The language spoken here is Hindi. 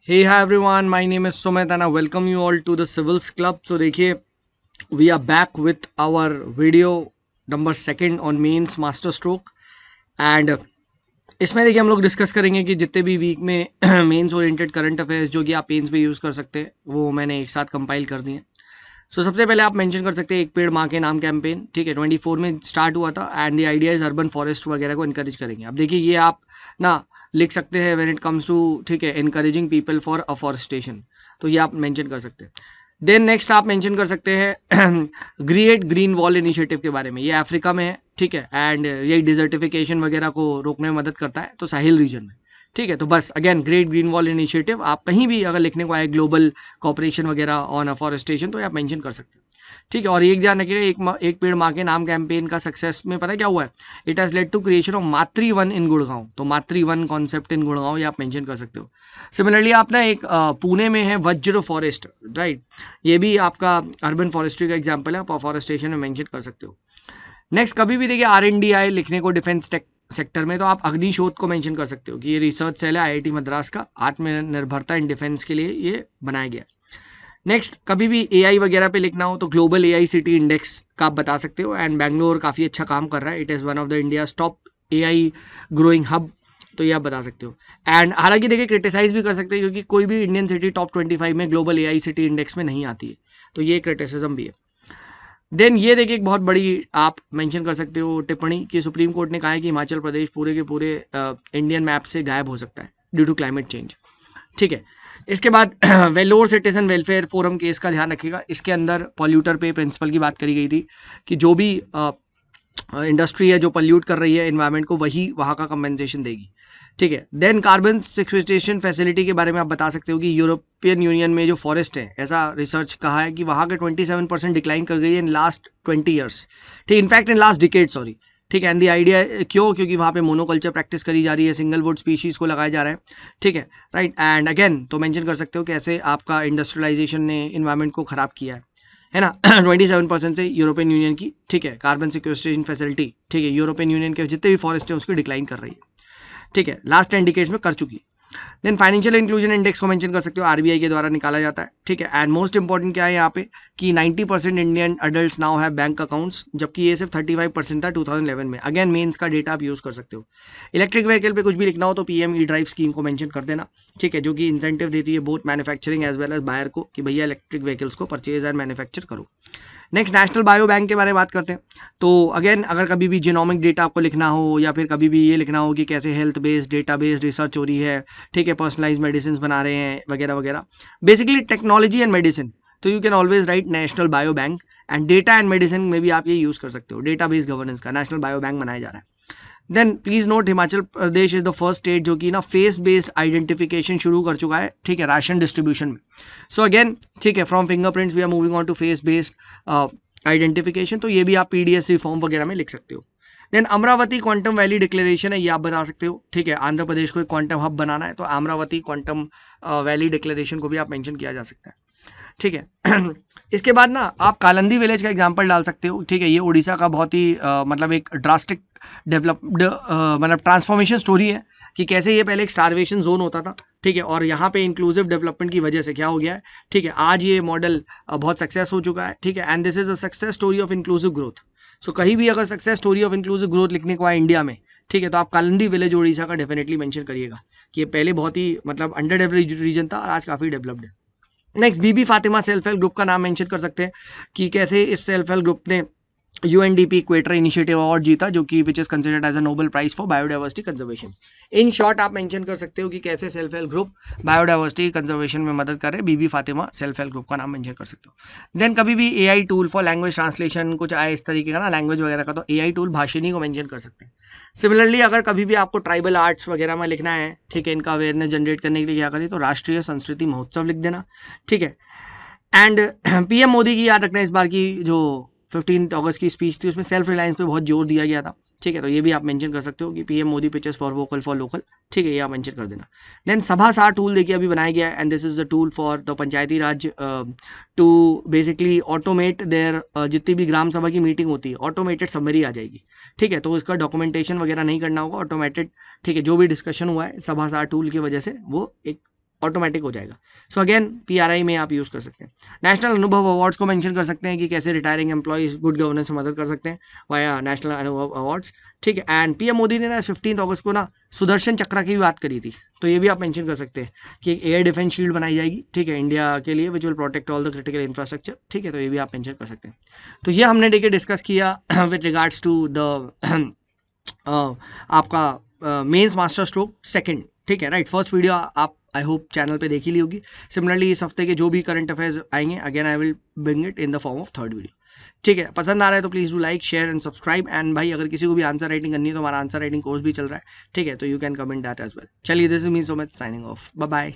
Hey, hi everyone. My name is Sumit and I welcome you all to the Civils Club. So देखिए, we are back with our video number second on mains master stroke and इसमें देखिए हम लोग डिस्कस करेंगे कि जितने भी वीक में मेंस ओरिएंटेड करंट अफेयर्स जो कि आप पेन्स पे यूज़ कर सकते हैं वो मैंने एक साथ कंपाइल कर दिए। सो सबसे पहले आप मेंशन कर सकते हैं एक पेड़ माँ के नाम कैंपेन, ठीक है, 24 में स्टार्ट हुआ था and the idea is urban forest वगैरह को इनकरेज करेंगे। अब देखिए ये आप ना लिख सकते हैं व्हेन इट कम्स टू, ठीक है, इनकरेजिंग पीपल फॉर अफॉरेस्टेशन, तो ये आप मेंशन कर सकते हैं। देन नेक्स्ट आप मेंशन कर सकते हैं ग्रेट ग्रीन वॉल इनिशिएटिव के बारे में। ये अफ्रीका में है, ठीक है, एंड ये डिजर्टिफिकेशन वगैरह को रोकने में मदद करता है, तो साहिल रीजन में, ठीक है। तो बस again great green wall initiative आप कहीं भी अगर लिखने को आए ग्लोबल कॉपरेशन वगैरह ऑन अफॉरेस्टेशन तो आप मेंशन कर सकते हैं, ठीक है। और एक ध्यान रखिएगा, एक पेड़ माँ के नाम कैंपेन का सक्सेस में पता है क्या हुआ है? It has led to creation of Matri Van in Gurgaon, तो Matri one concept in Gurgaon ये आप मेंशन कर सकते हो। सिमिलरली आप ना एक पुणे में है वज्र फॉरेस्ट, राइट, ये भी आपका अर्बन फॉरेस्ट्री का एग्जाम्पल है, आप अफॉरेस्टेशन में मेंशन कर सकते हो। नेक्स्ट कभी भी देखिए RNDI लिखने को डिफेंस टेक सेक्टर में तो आप अग्निशोध को मेंशन कर सकते हो कि ये रिसर्च सेल है IIT मद्रास का, आत्मनिर्भरता इन डिफेंस के लिए ये बनाया गया। नेक्स्ट कभी भी AI वगैरह पे लिखना हो तो ग्लोबल AI सिटी इंडेक्स का आप बता सकते हो एंड बैंगलोर काफ़ी अच्छा काम कर रहा है, it is one of the India top AI growing hub, तो ये आप बता सकते हो। एंड हालांकि देखिए क्रिटिसाइज भी कर सकते हैं क्योंकि कोई भी इंडियन सिटी टॉप 25 में ग्लोबल AI सिटी इंडेक्स में नहीं आती है, तो ये क्रिटिसिज्म भी है। देन ये देखिए एक बहुत बड़ी आप मेंशन कर सकते हो टिप्पणी कि सुप्रीम कोर्ट ने कहा है कि हिमाचल प्रदेश पूरे के पूरे इंडियन मैप से गायब हो सकता है ड्यू टू क्लाइमेट चेंज, ठीक है। इसके बाद Vellore citizen welfare forum case का ध्यान रखिएगा, इसके अंदर पॉल्यूटर पे प्रिंसिपल की बात करी गई थी कि जो भी इंडस्ट्री है जो पॉल्यूट कर रही है एनवायरनमेंट को वही वहाँ का कंपनसेशन देगी, ठीक है। देन कार्बन सिक्वेस्ट्रेशन फैसिलिटी के बारे में आप बता सकते हो कि यूरोपियन यूनियन में जो फॉरेस्ट है, ऐसा रिसर्च कहा है कि वहाँ के 27% डिक्लाइन कर गई है इन लास्ट 20 ईयर्स, ठीक, in fact in last decade, sorry, ठीक है। एंड द आइडिया क्यों? क्योंकि वहाँ पे मोनोकल्चर प्रैक्टिस करी जा रही है, सिंगल वुड स्पीशीज़ को लगाया जा रहा है, ठीक है, राइट। एंड अगेन तो मेंशन कर सकते हो कैसे आपका इंडस्ट्रियलाइजेशन ने इन्वायरमेंट को ख़राब किया है ना 27% से यूरोपियन यूनियन की, ठीक है, कार्बन सिक्वेस्ट्रेशन फैसिलिटी, ठीक है, यूरोपियन यूनियन के जितने भी फॉरेस्ट है उसकी डिक्लाइन कर रही है, ठीक है, लास्ट 10 डिकेड्स में कर चुकी। देन फाइनेंशियल इंक्लूजन इंडेक्स को मेंशन कर सकते हो, RBI के द्वारा निकाला जाता है, ठीक है। एंड मोस्ट इंपॉर्टेंट क्या है यहाँ पे कि 90% Indian adults now have bank accounts, जबकि ये सिर्फ 35% था 2011 में। अगेन मेंस का डेटा आप यूज़ कर सकते हो। इलेक्ट्रिक व्हीकल पे कुछ भी लिखना हो तो PM E-ड्राइव स्कीम को मेंशन कर देना, ठीक है, जो कि इंसेंटिव देती है both manufacturing as well as buyer को कि भैया इलेक्ट्रिक व्हीकल्स को परचेज एंड मैन्युफैक्चर करो। नेक्स्ट नेशनल बायो बैंक के बारे में बात करते हैं। तो अगेन अगर कभी भी जीनोमिक डेटा आपको लिखना हो या फिर कभी भी ये लिखना हो कि कैसे health based data based research हो रही है, ठीक है, पर्सनलाइज मेडिसिन बना रहे हैं वगैरह वगैरह, basically technology and medicine, so you can always write national bio bank. And data and medicine में भी आप ये यूज़ कर सकते हो, डेटा बेस्ड गवर्नेंस का नेशनल बायो बैंक बनाया जा रहा है। Then please note Himachal Pradesh is the first state जो कि ना फेस बेस्ड आइडेंटिफिकेशन शुरू कर चुका है, ठीक है, राशन डिस्ट्रीब्यूशन में। सो अगेन, ठीक है, from fingerprints we are moving on to face based identification, तो ये भी आप PDS रिफॉर्म वगैरह में लिख सकते हो। Then Amaravati quantum valley declaration है, ये आप बता सकते हो, ठीक है, आंध्र प्रदेश को एक क्वांटम हब बनाना है तो अमरावती क्वांटम वैली डिक्लेरेशन को भी आप मेंशन किया जा सकता है, ठीक है। इसके बाद ना आप कालंदी विलेज का एग्जांपल डाल सकते हो, ठीक है, ये उड़ीसा का बहुत ही मतलब एक ड्रास्टिक डेवलप्ड मतलब ट्रांसफॉर्मेशन स्टोरी है कि कैसे ये पहले एक स्टारवेशन जोन होता था, ठीक है, और यहाँ पे इंक्लूसिव डेवलपमेंट की वजह से क्या हो गया है, ठीक है, आज ये मॉडल बहुत सक्सेस हो चुका है, ठीक है। And this is a success story of inclusive growth. So कहीं भी अगर success story of inclusive growth लिखने को आए इंडिया में, ठीक है, तो आप कालंदी विलेज उड़ीसा का डेफिनेटली मेंशन करिएगा कि ये पहले बहुत ही मतलब अंडर डेवलप्ड रीजन था और आज काफ़ी डेवलप्ड है। Next Bibi Fatima self help group का नाम मेंशन कर सकते हैं कि कैसे इस सेल्फ हेल्प ग्रुप ने UNDP इक्वेटर इनिशिएटिव अवार्ड जीता, जो कि which is considered as a Nobel prize for biodiversity conservation. In short आप मेंशन कर सकते हो कि कैसे self help group biodiversity conservation में मदद कर रहे हैं, Bibi Fatima self help group का नाम मेंशन कर सकते हो। देन कभी भी AI tool for language translation कुछ आए इस तरीके का ना लैंग्वेज वगैरह का, तो AI टूल भाषिनी को मेंशन कर सकते हैं। सिमिलरली अगर कभी भी आपको ट्राइबल आर्ट्स वगैरह में लिखना है, ठीक है, इनका अवेयरनेस जनरेट करने के लिए क्या करें, तो राष्ट्रीय संस्कृति महोत्सव लिख देना, ठीक है। एंड PM मोदी की याद रखना, इस बार की जो 15 अगस्त की स्पीच थी उसमें सेल्फ रिलायंस पे बहुत जोर दिया गया था, ठीक है, तो ये भी आप मेंशन कर सकते हो कि PM Modi pitches for vocal for local, ठीक है, ये आप मेंशन कर देना। देन सभा सार टूल देखिए अभी बनाया गया है and this is the tool for the Panchayati Raj to basically automate there, जितनी भी ग्राम सभा की मीटिंग होती है ऑटोमेटेड समरी आ जाएगी, ठीक है, तो इसका डॉक्यूमेंटेशन वगैरह नहीं करना होगा, ऑटोमेटेड, ठीक है, जो भी डिस्कशन हुआ है सभा सार टूल की वजह से वो एक ऑटोमेटिक हो जाएगा। सो अगेन PRI में आप यूज़ कर सकते हैं। नेशनल अनुभव अवार्ड्स को मेंशन कर सकते हैं कि कैसे रिटायरिंग एम्प्लॉइज गुड गवर्नेंस में मदद कर सकते हैं वाया नेशनल अनुभव अवार्ड्स, ठीक है। एंड PM मोदी ने ना 15 अगस्त को ना सुदर्शन चक्र की भी बात करी थी, तो ये भी आप मेंशन कर सकते हैं कि एक एयर डिफेंस शील्ड बनाई जाएगी, ठीक है, इंडिया के लिए, which will protect all the critical infrastructure, ठीक है, तो ये भी आप मेंशन कर सकते हैं। तो ये हमने देखिए डिस्कस किया विद रिगार्ड्स टू द आपका मेंस मास्टर स्ट्रोक सेकंड, ठीक है, राइट। फर्स्ट वीडियो आप आई होप चैनल पे देख ही ली होगी। सिमिलरली इस हफ्ते के जो भी करंट अफेयर्स आएंगे again I will bring it in the form of third video, ठीक है। पसंद आ रहा है तो please do like share and subscribe. And भाई अगर किसी को भी आंसर राइटिंग करनी है तो हमारा आंसर राइटिंग कोर्स भी चल रहा है, ठीक है, तो you can comment that as well. चलिए, this is me Sumit signing off, bye bye.